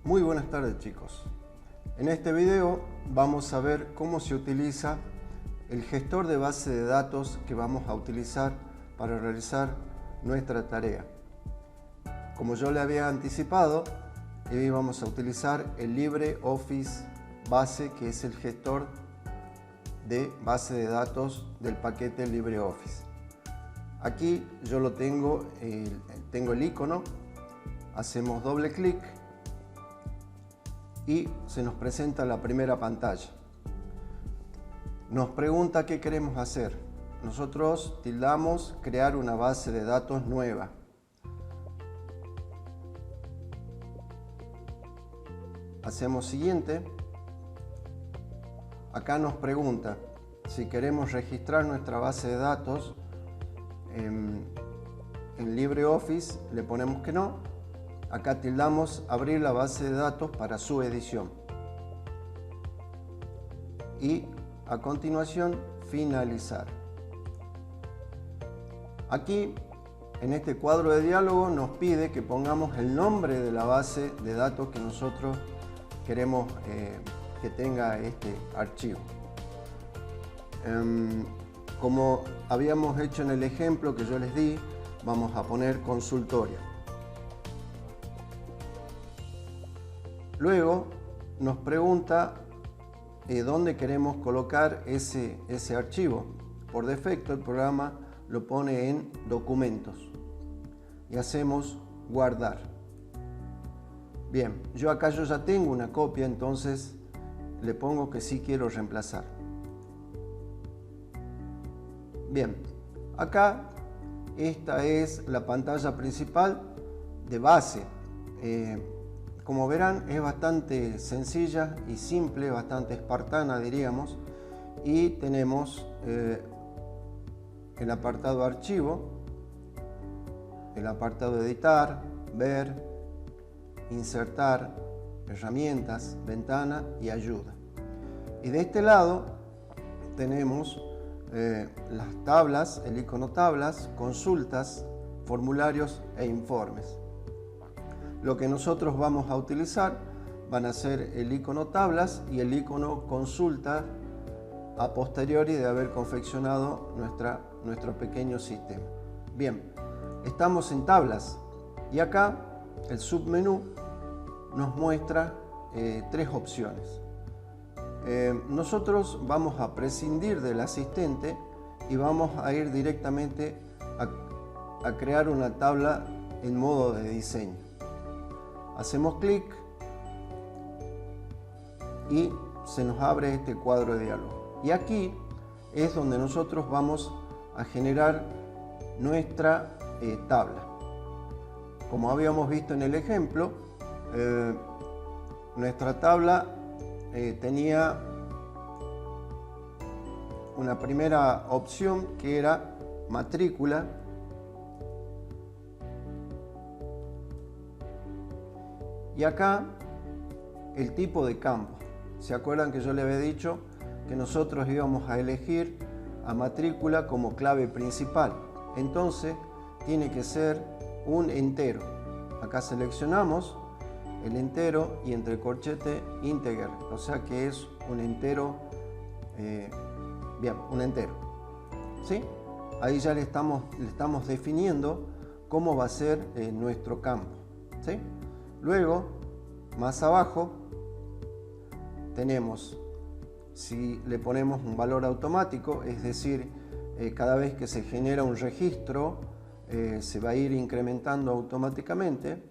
Muy buenas tardes, chicos. En este video vamos a ver cómo se utiliza el gestor de base de datos que vamos a utilizar para realizar nuestra tarea. Como yo le había anticipado, hoy vamos a utilizar el LibreOffice Base, que es el gestor de base de datos del paquete LibreOffice. Aquí yo lo tengo el icono, hacemos doble clic y se nos presenta la primera pantalla. Nos pregunta qué queremos hacer. Nosotros tildamos crear una base de datos nueva. Hacemos siguiente. Acá nos pregunta si queremos registrar nuestra base de datos en LibreOffice, le ponemos que no. Acá tildamos abrir la base de datos para su edición. Y a continuación finalizar. Aquí en este cuadro de diálogo nos pide que pongamos el nombre de la base de datos que nosotros queremos que tenga este archivo. Como habíamos hecho en el ejemplo que yo les di, vamos a poner consultorio. Luego nos pregunta dónde queremos colocar ese archivo. Por defecto el programa lo pone en documentos y hacemos guardar. Bien, yo acá ya tengo una copia, entonces le pongo que sí quiero reemplazar. Bien, acá esta es la pantalla principal de base. Como verán, es bastante sencilla y simple, bastante espartana diríamos, y tenemos el apartado archivo, el apartado editar, ver, insertar, herramientas, ventana y ayuda. Y de este lado tenemos las tablas, el icono tablas, consultas, formularios e informes. Lo que nosotros vamos a utilizar van a ser el icono tablas y el icono consulta a posteriori de haber confeccionado nuestro pequeño sistema. Bien, estamos en tablas y acá el submenú nos muestra tres opciones. Nosotros vamos a prescindir del asistente y vamos a ir directamente a crear una tabla en modo de diseño. Hacemos clic y se nos abre este cuadro de diálogo. Y aquí es donde nosotros vamos a generar nuestra tabla. Como habíamos visto en el ejemplo, nuestra tabla tenía una primera opción que era matrícula. Y acá el tipo de campo. ¿Se acuerdan que yo le había dicho que nosotros íbamos a elegir a matrícula como clave principal? Entonces tiene que ser un entero. Acá seleccionamos el entero y entre corchete integer, o sea que es un entero, bien, un entero. ¿Sí? Ahí ya le estamos definiendo cómo va a ser nuestro campo. ¿Sí? Luego, más abajo, tenemos, si le ponemos un valor automático, es decir, cada vez que se genera un registro, se va a ir incrementando automáticamente.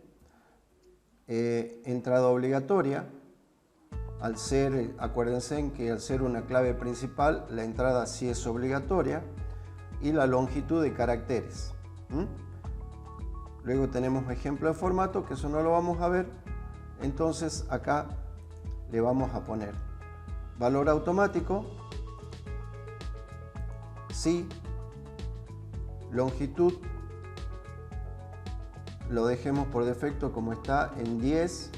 Entrada obligatoria, acuérdense que al ser una clave principal, la entrada sí es obligatoria, y la longitud de caracteres. Luego tenemos ejemplo de formato, que eso no lo vamos a ver. Entonces acá le vamos a poner valor automático, sí, longitud, lo dejemos por defecto como está en 10.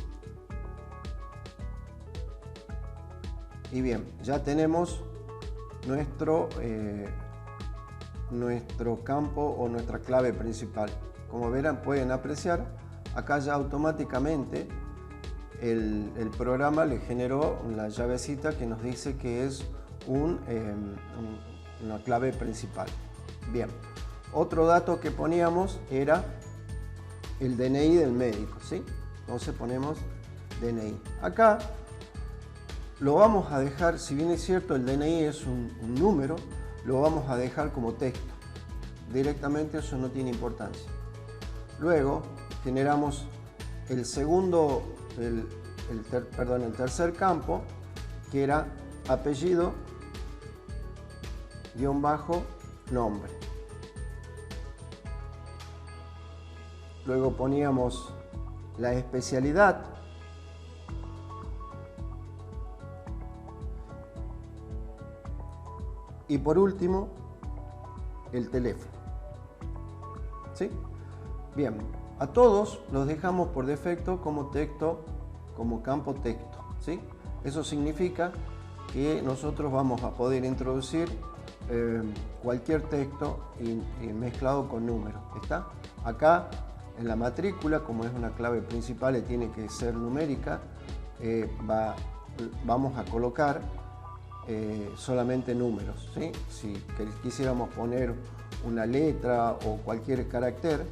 Y bien, ya tenemos nuestro campo o nuestra clave principal. Como verán, pueden apreciar, acá ya automáticamente el programa le generó la llavecita que nos dice que es una clave principal. Bien, otro dato que poníamos era el DNI del médico, ¿sí? Entonces ponemos DNI. Acá lo vamos a dejar, si bien es cierto el DNI es un número, lo vamos a dejar como texto. Directamente eso no tiene importancia. Luego generamos el tercer campo, que era apellido _ nombre. Luego poníamos la especialidad. Y por último, el teléfono. ¿Sí? Bien, a todos los dejamos por defecto como texto, como campo texto. ¿Sí? Eso significa que nosotros vamos a poder introducir cualquier texto y mezclado con números. ¿Está? Acá en la matrícula, como es una clave principal y tiene que ser numérica, vamos a colocar solamente números, ¿sí? Si quisiéramos poner una letra o cualquier carácter,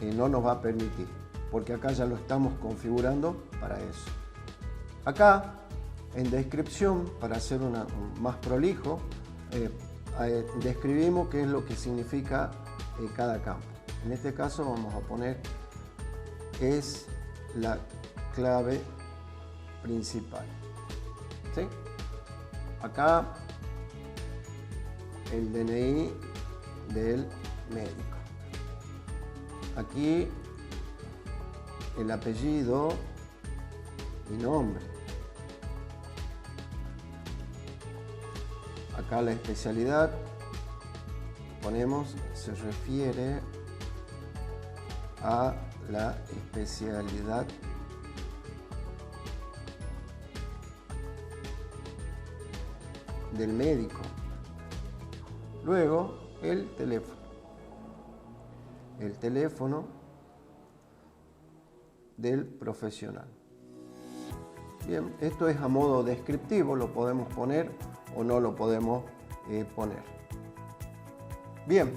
no nos va a permitir, porque acá ya lo estamos configurando para eso. Acá, en descripción, para hacer más prolijo, describimos qué es lo que significa cada campo. En este caso vamos a poner es la clave principal. ¿Sí? Acá el DNI del médico. Aquí el apellido y nombre. Acá la especialidad, ponemos, se refiere a la especialidad del médico. Luego el teléfono. El teléfono del profesional. Bien, esto es a modo descriptivo, lo podemos poner o no lo podemos poner. Bien,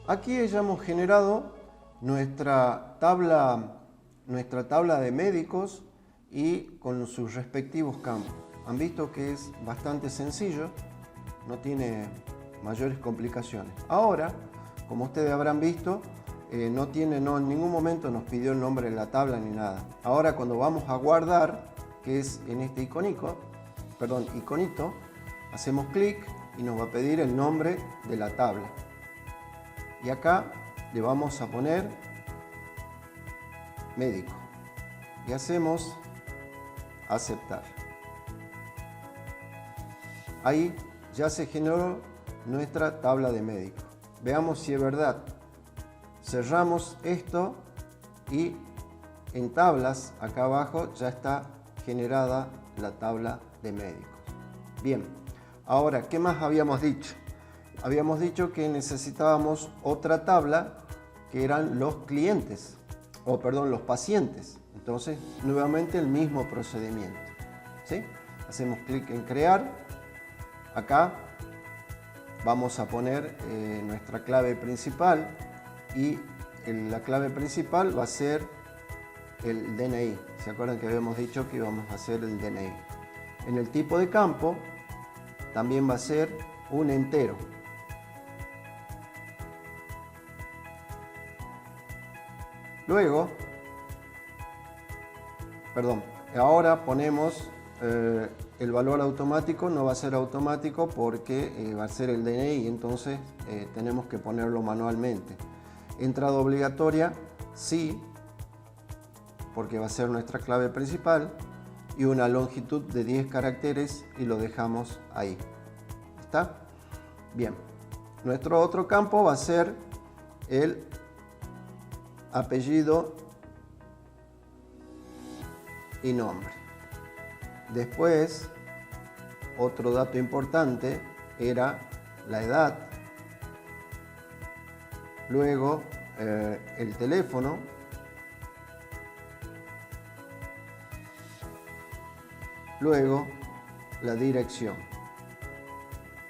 aquí ya hemos generado nuestra tabla de médicos y con sus respectivos campos. Han visto que es bastante sencillo, no tiene mayores complicaciones. Ahora, como ustedes habrán visto, en ningún momento nos pidió el nombre de la tabla ni nada. Ahora cuando vamos a guardar, que es en este iconito, hacemos clic y nos va a pedir el nombre de la tabla. Y acá le vamos a poner médico y hacemos aceptar. Ahí ya se generó nuestra tabla de médico. Veamos si es verdad. Cerramos esto y en tablas, acá abajo, ya está generada la tabla de médicos. Bien, ahora, ¿qué más habíamos dicho? Habíamos dicho que necesitábamos otra tabla que eran los clientes, los pacientes. Entonces, nuevamente el mismo procedimiento. ¿Sí? Hacemos clic en crear. Acá vamos a poner nuestra clave principal y la clave principal va a ser el DNI. ¿Se acuerdan que habíamos dicho que íbamos a hacer el DNI? En el tipo de campo también va a ser un entero. Luego, ahora ponemos el valor automático, no va a ser automático porque va a ser el DNI, entonces tenemos que ponerlo manualmente. Entrada obligatoria, sí, porque va a ser nuestra clave principal, y una longitud de 10 caracteres y lo dejamos ahí. ¿Está? Bien. Nuestro otro campo va a ser el apellido y nombre. Después, otro dato importante era la edad. Luego, el teléfono. luego la dirección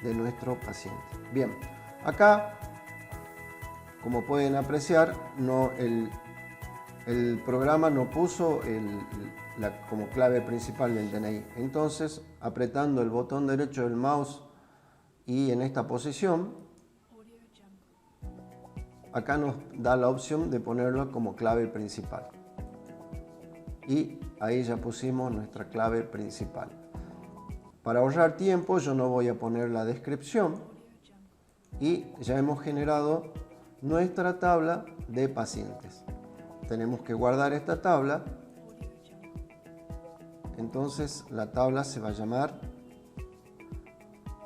de nuestro paciente. Bien, acá, como pueden apreciar, el programa no puso como clave principal del DNI. Entonces, apretando el botón derecho del mouse y en esta posición, acá nos da la opción de ponerlo como clave principal. Y ahí ya pusimos nuestra clave principal. Para ahorrar tiempo, yo no voy a poner la descripción y ya hemos generado nuestra tabla de pacientes. Tenemos que guardar esta tabla. Entonces la tabla se va a llamar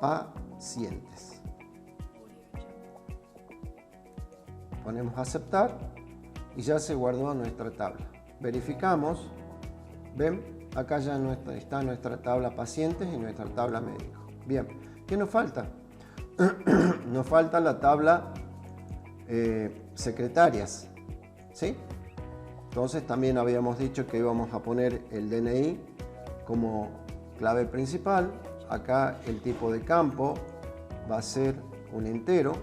pacientes. Ponemos aceptar y ya se guardó nuestra tabla. Verificamos. ¿Ven? Acá ya está nuestra tabla pacientes y nuestra tabla médico. Bien, ¿qué nos falta? Nos falta la tabla secretarias, ¿sí? Entonces también habíamos dicho que íbamos a poner el DNI como clave principal. Acá el tipo de campo va a ser un entero.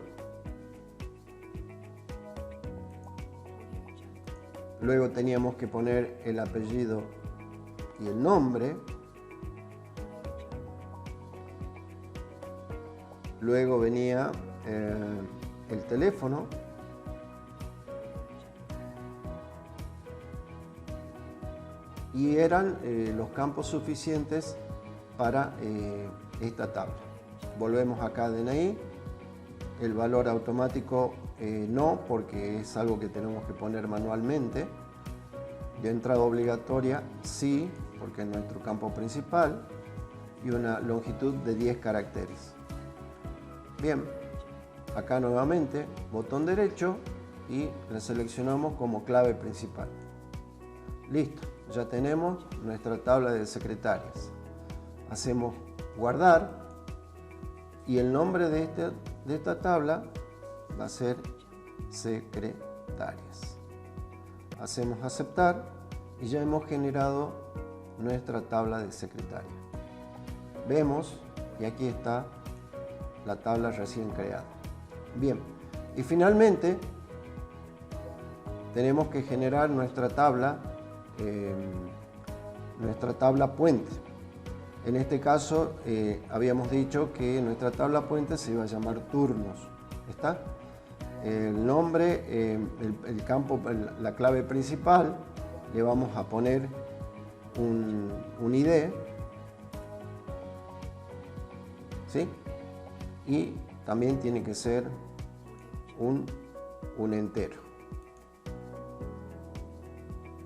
Luego teníamos que poner el apellido y el nombre. Luego venía el teléfono. Y eran los campos suficientes para esta tabla. Volvemos acá a DNI. El valor automático no, porque es algo que tenemos que poner manualmente. De entrada obligatoria sí, porque es nuestro campo principal. Y una longitud de 10 caracteres. Bien, acá nuevamente botón derecho y la seleccionamos como clave principal. Listo, ya tenemos nuestra tabla de secretarias. Hacemos guardar y el nombre de esta tabla va a ser secretarias. Hacemos aceptar y ya hemos generado nuestra tabla de secretaria. Vemos y aquí está la tabla recién creada. Bien, y finalmente tenemos que generar nuestra tabla puente. En este caso habíamos dicho que nuestra tabla puente se iba a llamar turnos. ¿Está? El nombre, el campo, la clave principal, le vamos a poner un ID, ¿sí? Y también tiene que ser un entero.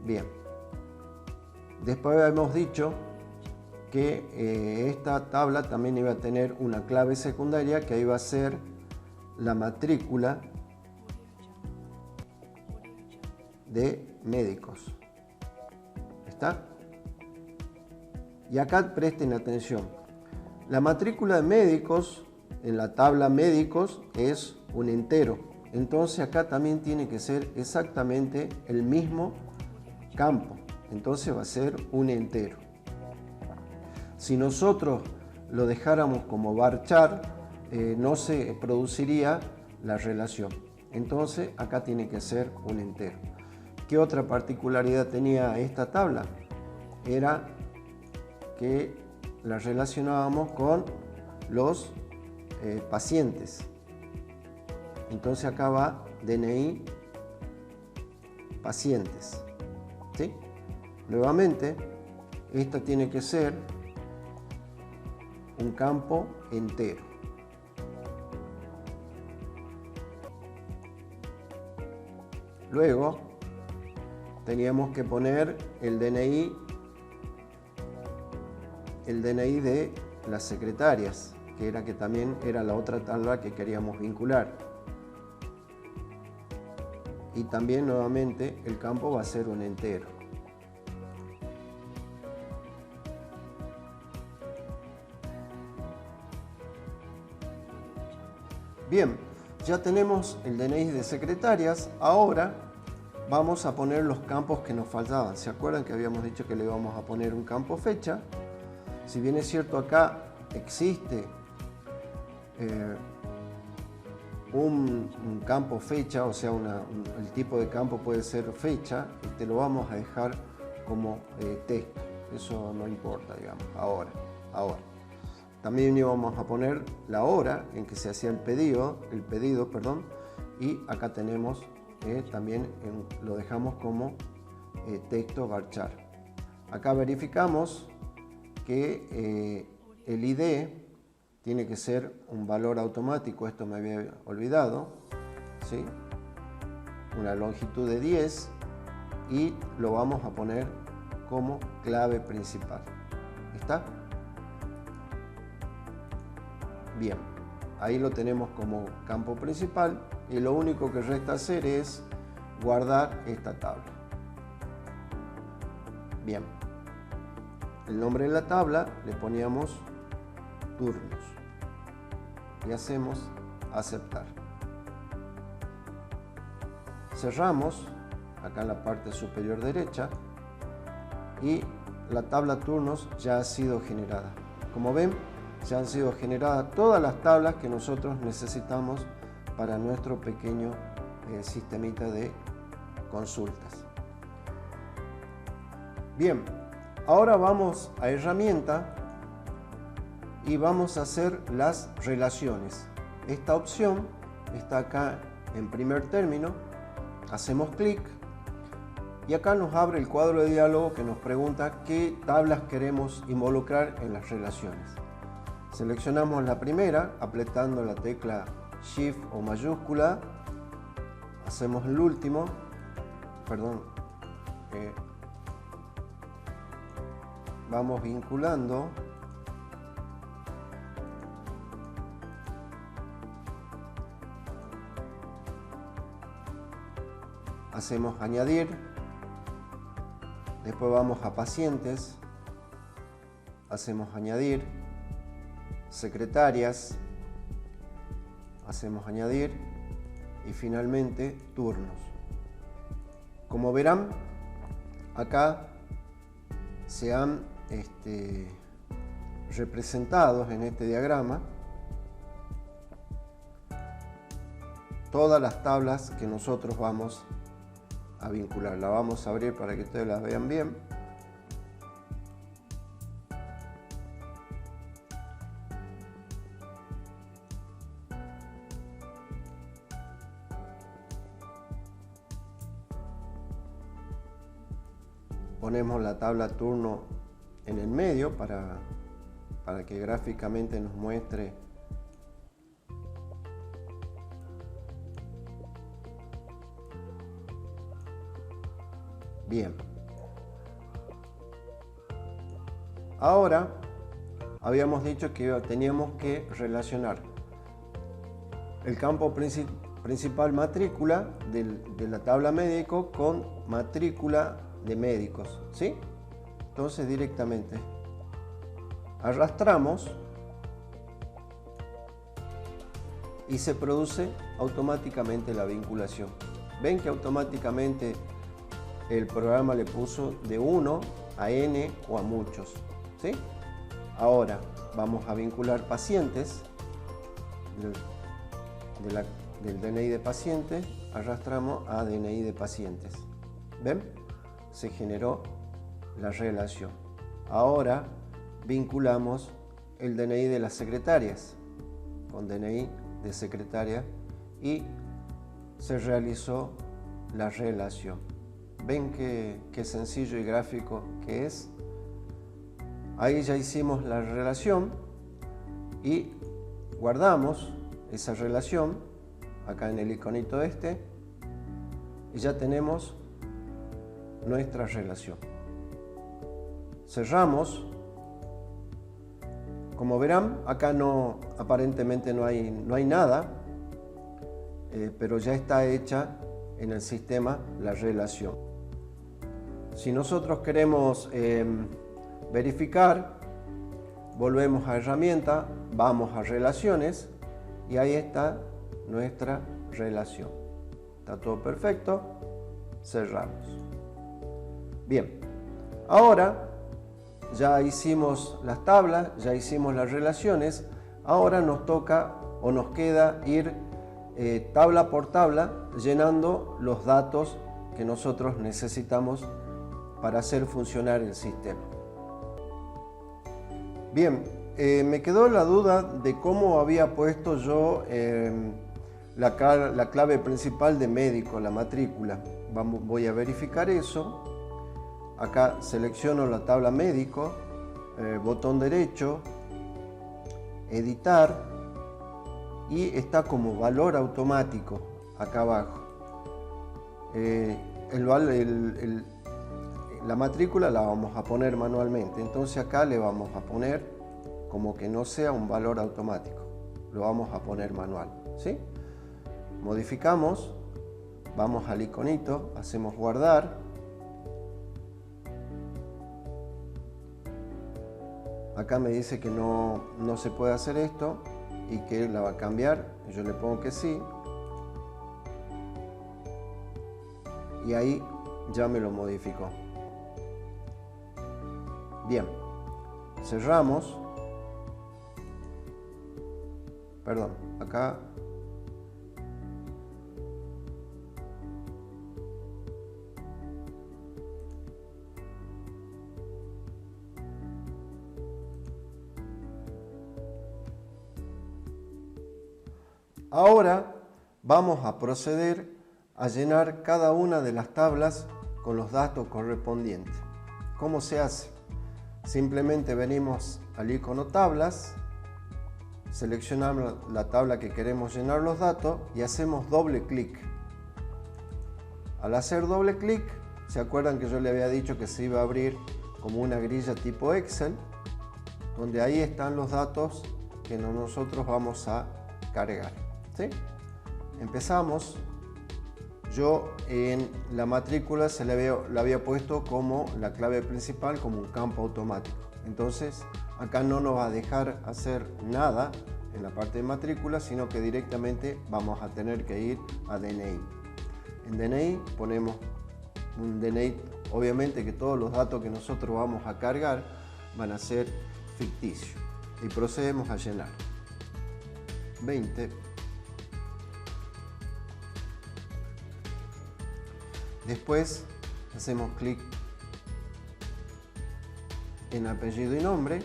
Bien. Después hemos dicho que esta tabla también iba a tener una clave secundaria que iba a ser la matrícula de médicos. ¿Está? Y acá presten atención. La matrícula de médicos en la tabla médicos es un entero. Entonces acá también tiene que ser exactamente el mismo campo. Entonces va a ser un entero. Si nosotros lo dejáramos como varchar, no se produciría la relación. Entonces acá tiene que ser un entero. ¿Qué otra particularidad tenía esta tabla? Era que la relacionábamos con los pacientes. Entonces acá va DNI pacientes. ¿Sí? Nuevamente, esta tiene que ser un campo entero. Luego, teníamos que poner el DNI de las secretarias, que también era la otra tabla que queríamos vincular. Y también nuevamente el campo va a ser un entero. Bien, ya tenemos el DNI de secretarias. Ahora vamos a poner los campos que nos faltaban. ¿Se acuerdan que habíamos dicho que le íbamos a poner un campo fecha? Si bien es cierto acá existe un campo fecha, o sea, el tipo de campo puede ser fecha, y te lo vamos a dejar como texto. Eso no importa, digamos, ahora. También íbamos a poner la hora en que se hacía el pedido, y acá tenemos también lo dejamos como texto varchar. Acá verificamos que el ID tiene que ser un valor automático, esto me había olvidado, ¿sí? Una longitud de 10 y lo vamos a poner como clave principal. ¿Está? Bien, ahí lo tenemos como campo principal y lo único que resta hacer es guardar esta tabla. Bien, el nombre de la tabla le poníamos turnos y hacemos aceptar. Cerramos acá en la parte superior derecha y la tabla turnos ya ha sido generada. Como ven, ya han sido generadas todas las tablas que nosotros necesitamos para nuestro pequeño sistemita de consultas. Bien, ahora vamos a herramienta y vamos a hacer las relaciones. Esta opción está acá en primer término, hacemos clic y acá nos abre el cuadro de diálogo que nos pregunta qué tablas queremos involucrar en las relaciones. Seleccionamos la primera apretando la tecla Shift o mayúscula, hacemos el último, vamos vinculando hacemos añadir, después vamos a pacientes, hacemos añadir, secretarias, hacemos añadir y finalmente turnos. Como verán, acá se han representados en este diagrama todas las tablas que nosotros vamos a vincular. La vamos a abrir para que ustedes las vean bien. Ponemos la tabla turno en el medio para que gráficamente nos muestre bien. Ahora habíamos dicho que teníamos que relacionar el campo principal matrícula de la tabla médico con matrícula de médicos, ¿sí? Entonces directamente arrastramos y se produce automáticamente la vinculación. Ven que automáticamente el programa le puso de 1 a n o a muchos, ¿sí? Ahora vamos a vincular pacientes del DNI de pacientes, arrastramos a DNI de pacientes. ¿Ven? Se generó la relación. Ahora vinculamos el DNI de las secretarias con DNI de secretaria y se realizó la relación. ¿Ven qué sencillo y gráfico que es? Ahí ya hicimos la relación y guardamos esa relación acá en el iconito este y ya tenemos nuestra relación. Cerramos. Como verán, acá aparentemente no hay nada, pero ya está hecha en el sistema la relación. Si nosotros queremos verificar, volvemos a herramienta, vamos a relaciones y ahí está nuestra relación. Está todo perfecto, cerramos. Bien, ahora ya hicimos las tablas, ya hicimos las relaciones, ahora nos toca o nos queda ir tabla por tabla llenando los datos que nosotros necesitamos para hacer funcionar el sistema. Bien, me quedó la duda de cómo había puesto yo la clave principal de médico, la matrícula. Voy a verificar eso. Acá selecciono la tabla médico, botón derecho, editar, y está como valor automático acá abajo. La matrícula la vamos a poner manualmente, entonces acá le vamos a poner como que no sea un valor automático, lo vamos a poner manual, ¿sí? Modificamos, vamos al iconito, hacemos guardar, acá me dice que no se puede hacer esto y que la va a cambiar, yo le pongo que sí, y ahí ya me lo modificó. Bien, cerramos, perdón, acá ahora vamos a proceder a llenar cada una de las tablas con los datos correspondientes. ¿Cómo se hace? Simplemente venimos al icono tablas, seleccionamos la tabla que queremos llenar los datos y hacemos doble clic. Al hacer doble clic, ¿se acuerdan que yo le había dicho que se iba a abrir como una grilla tipo Excel? Donde ahí están los datos que nosotros vamos a cargar, ¿sí? Empezamos. Yo en la matrícula la había puesto como la clave principal, como un campo automático. Entonces acá no nos va a dejar hacer nada en la parte de matrícula, sino que directamente vamos a tener que ir a DNI. En DNI ponemos un DNI, obviamente que todos los datos que nosotros vamos a cargar van a ser ficticios. Y procedemos a llenar. 20. Después hacemos clic en apellido y nombre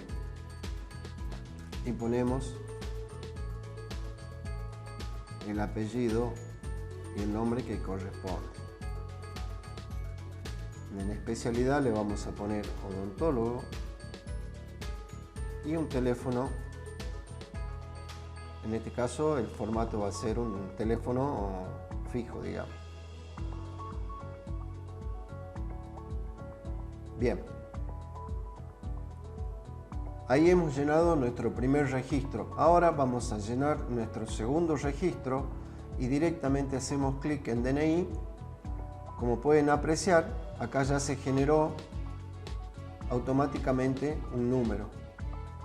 y ponemos el apellido y el nombre que corresponde. En especialidad le vamos a poner odontólogo y un teléfono. En este caso el formato va a ser un teléfono fijo, digamos. Bien, ahí hemos llenado nuestro primer registro. Ahora vamos a llenar nuestro segundo registro y directamente hacemos clic en DNI. Como pueden apreciar, acá ya se generó automáticamente un número.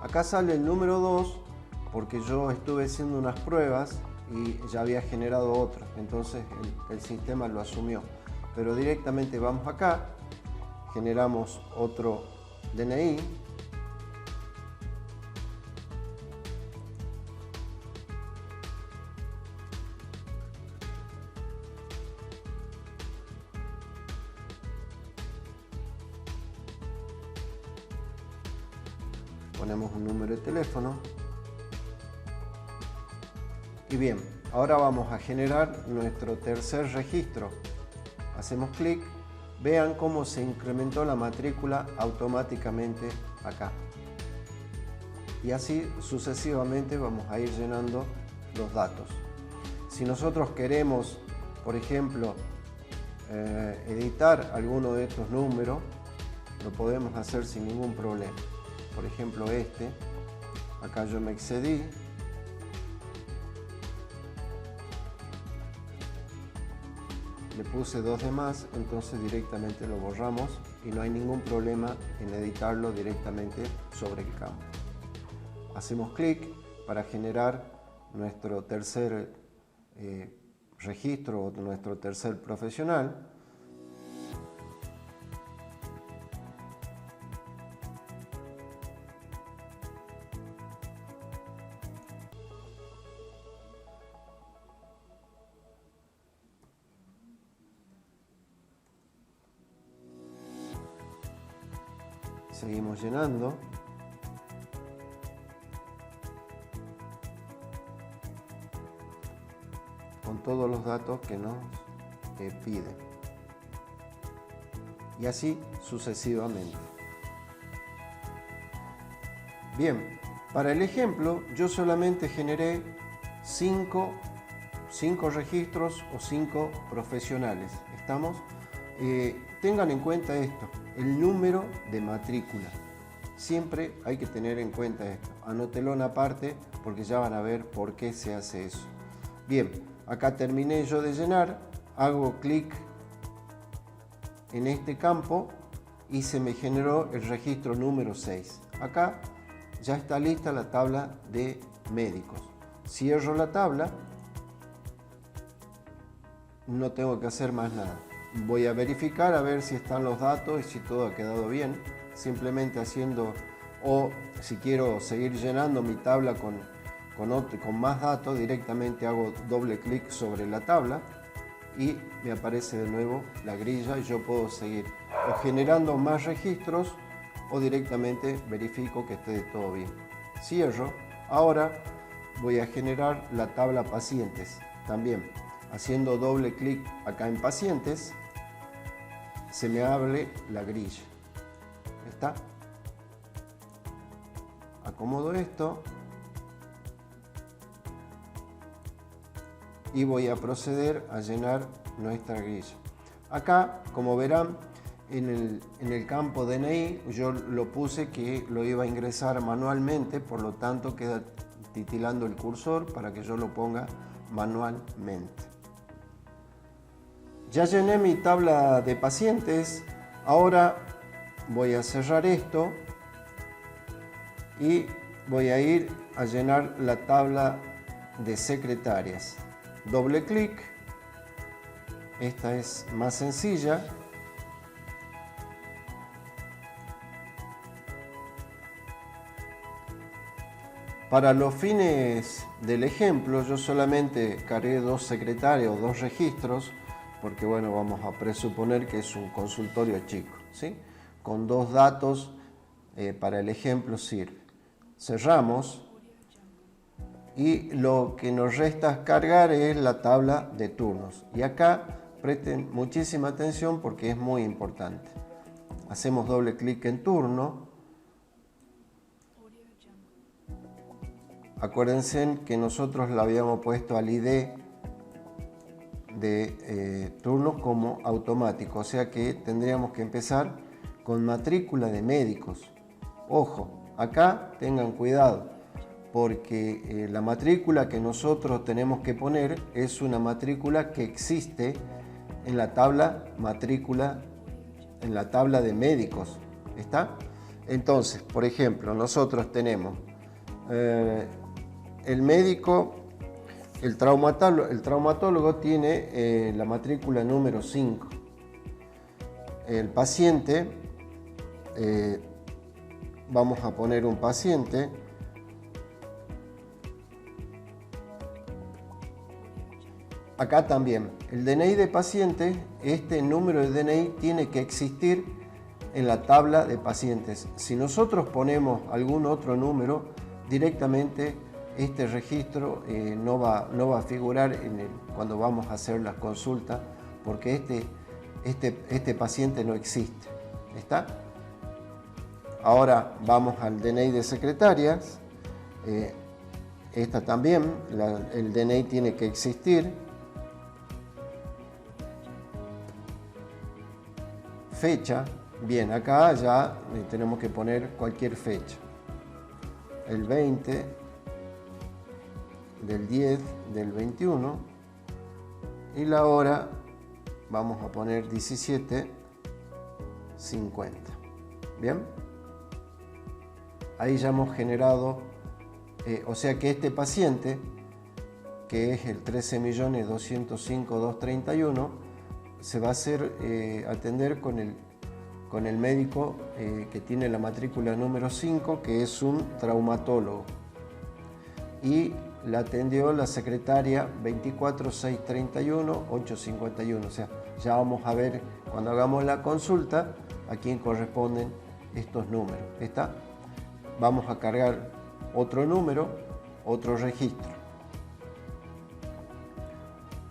Acá sale el número 2 porque yo estuve haciendo unas pruebas y ya había generado otro, entonces el sistema lo asumió. Pero directamente vamos acá, generamos otro DNI, ponemos un número de teléfono y bien, ahora vamos a generar nuestro tercer registro. Hacemos clic. Vean cómo se incrementó la matrícula automáticamente acá. Y así sucesivamente vamos a ir llenando los datos. Si nosotros queremos, por ejemplo, editar alguno de estos números, lo podemos hacer sin ningún problema. Por ejemplo, acá yo me excedí. Le puse 2 de más, entonces directamente lo borramos y no hay ningún problema en editarlo directamente sobre el campo. Hacemos clic para generar nuestro tercer registro o nuestro tercer profesional. Seguimos llenando. Con todos los datos que nos pide. Y así sucesivamente. Bien, para el ejemplo yo solamente generé 5 registros o 5 profesionales. ¿Estamos? Tengan en cuenta esto, el número de matrícula. Siempre hay que tener en cuenta esto. Anótelo en aparte porque ya van a ver por qué se hace eso. Bien, acá terminé yo de llenar, hago clic en este campo y se me generó el registro número 6. Acá ya está lista la tabla de médicos. Cierro la tabla, no tengo que hacer más nada. Voy a verificar a ver si están los datos y si todo ha quedado bien. Simplemente haciendo, o si quiero seguir llenando mi tabla con más datos, directamente hago doble clic sobre la tabla y me aparece de nuevo la grilla y yo puedo seguir o generando más registros o directamente verifico que esté todo bien. Cierro. Ahora voy a generar la tabla pacientes. También haciendo doble clic acá en pacientes se me abre la grilla. ¿Está? Acomodo esto y voy a proceder a llenar nuestra grilla. Acá, como verán, en el campo DNI yo lo puse que lo iba a ingresar manualmente, por lo tanto queda titilando el cursor para que yo lo ponga manualmente. Ya llené mi tabla de pacientes, ahora voy a cerrar esto y voy a ir a llenar la tabla de secretarias. Doble clic, esta es más sencilla. Para los fines del ejemplo yo solamente cargué 2 secretarios, 2 registros, porque bueno, vamos a presuponer que es un consultorio chico, ¿sí? Con 2 datos para el ejemplo sirve. Cerramos y lo que nos resta cargar es la tabla de turnos. Y acá presten muchísima atención porque es muy importante. Hacemos doble clic en turno. Acuérdense que nosotros le habíamos puesto al ID de turnos como automático, o sea que tendríamos que empezar con matrícula de médicos. Ojo, acá tengan cuidado, porque la matrícula que nosotros tenemos que poner es una matrícula que existe en la tabla matrícula, en la tabla de médicos. ¿Está? Entonces, por ejemplo, nosotros tenemos el médico, el traumatólogo tiene la matrícula número 5. El paciente, vamos a poner un paciente. Acá también, el DNI de paciente, este número de DNI tiene que existir en la tabla de pacientes. Si nosotros ponemos algún otro número, directamente este registro no va a figurar cuando vamos a hacer las consultas, porque este paciente no existe. ¿Está? Ahora vamos al DNI de secretarias. Esta también, el DNI tiene que existir. Fecha, bien, acá ya tenemos que poner cualquier fecha. El 20 del 10 del 21 y la hora vamos a poner 17:50. Bien, ahí ya hemos generado, o sea que este paciente, que es el 13.205.231, se va a hacer atender con el médico que tiene la matrícula número 5, que es un traumatólogo, y la atendió la secretaria 24.631.851. O sea, ya vamos a ver cuando hagamos la consulta a quién corresponden estos números. ¿Está? Vamos a cargar otro número, otro registro.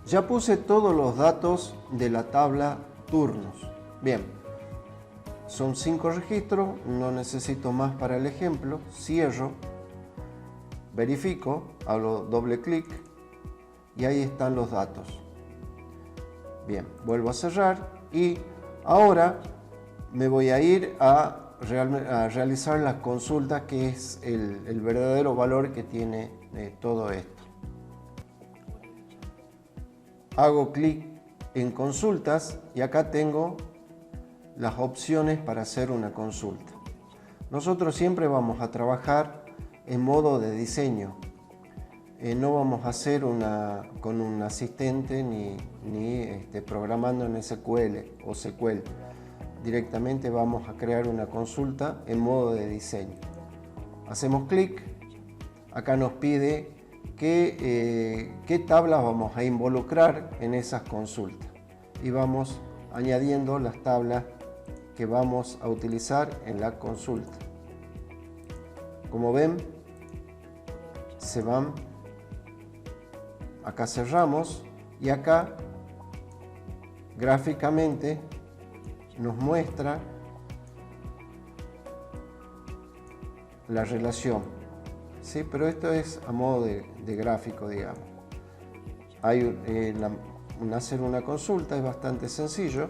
Ya puse todos los datos de la tabla turnos. Bien, son 5 registros, no necesito más para el ejemplo. Cierro, verifico, hago doble clic y ahí están los datos. Bien, vuelvo a cerrar y ahora me voy a ir a realizar las consultas, que es el verdadero valor que tiene todo esto. Hago clic en consultas y acá tengo las opciones para hacer una consulta. Nosotros siempre vamos a trabajar en modo de diseño. No vamos a hacer con un asistente ni programando en SQL o SQL. Directamente vamos a crear una consulta en modo de diseño. Hacemos clic. Acá nos pide qué tablas vamos a involucrar en esas consultas. Y vamos añadiendo las tablas que vamos a utilizar en la consulta. Como ven, se van. Acá cerramos y acá gráficamente nos muestra la relación. Sí, pero esto es a modo de gráfico, digamos. Hacer una consulta es bastante sencillo.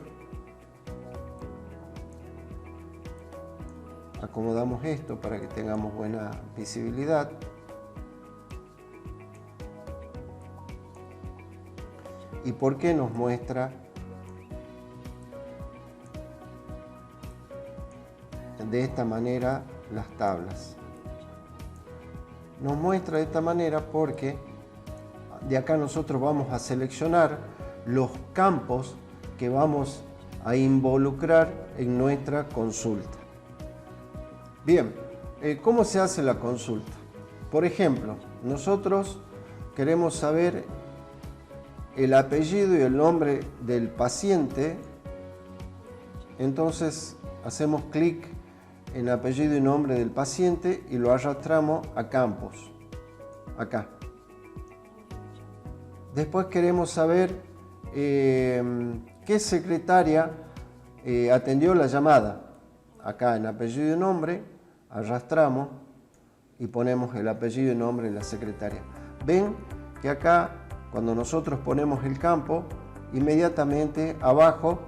Acomodamos esto para que tengamos buena visibilidad. ¿Y por qué nos muestra de esta manera las tablas? Nos muestra de esta manera porque de acá nosotros vamos a seleccionar los campos que vamos a involucrar en nuestra consulta. Bien, ¿cómo se hace la consulta? Por ejemplo, nosotros queremos saber el apellido y el nombre del paciente, entonces hacemos clic en apellido y nombre del paciente y lo arrastramos a campos, acá. Después queremos saber qué secretaria atendió la llamada. Acá en apellido y nombre arrastramos y ponemos el apellido y nombre de la secretaria. Ven que acá, cuando nosotros ponemos el campo, inmediatamente abajo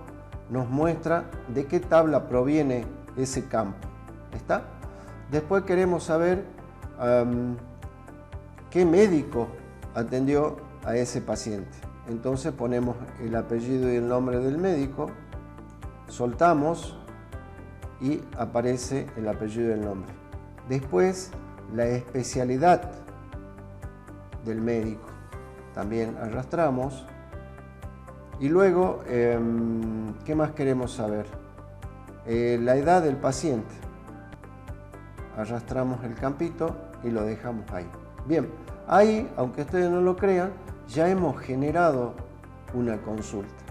nos muestra de qué tabla proviene ese campo. ¿Está? Después queremos saber qué médico atendió a ese paciente. Entonces ponemos el apellido y el nombre del médico, soltamos y aparece el apellido y el nombre. Después la especialidad del médico. También arrastramos. Y luego, ¿qué más queremos saber? La edad del paciente. Arrastramos el campito y lo dejamos ahí. Bien, ahí, aunque ustedes no lo crean, ya hemos generado una consulta.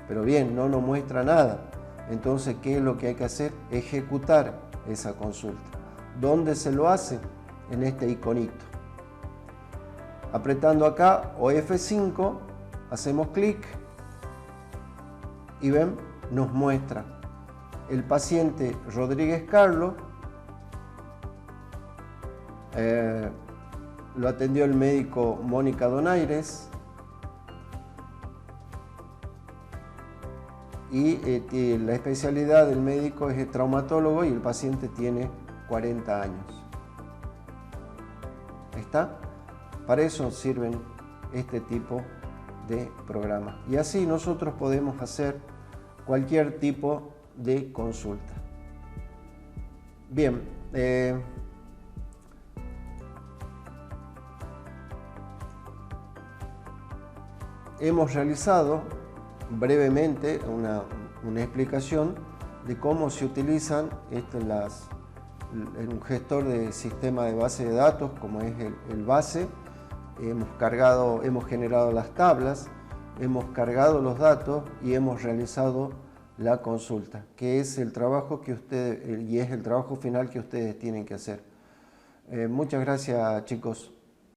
Pero bien, no nos muestra nada. Entonces, ¿qué es lo que hay que hacer? Ejecutar esa consulta. ¿Dónde se lo hace? En este iconito. Apretando acá o F5, hacemos clic y ven, nos muestra el paciente Rodríguez Carlos, lo atendió el médico Mónica Donaires y la especialidad del médico es traumatólogo y el paciente tiene 40 años. ¿Está? Para eso sirven este tipo de programas. Y así nosotros podemos hacer cualquier tipo de consulta. Bien, hemos realizado brevemente una explicación de cómo se utilizan un gestor de sistema de base de datos, como es el base. Hemos generado las tablas, hemos cargado los datos y hemos realizado la consulta, que es el trabajo que ustedes, y es el trabajo final que ustedes tienen que hacer. Muchas gracias, chicos.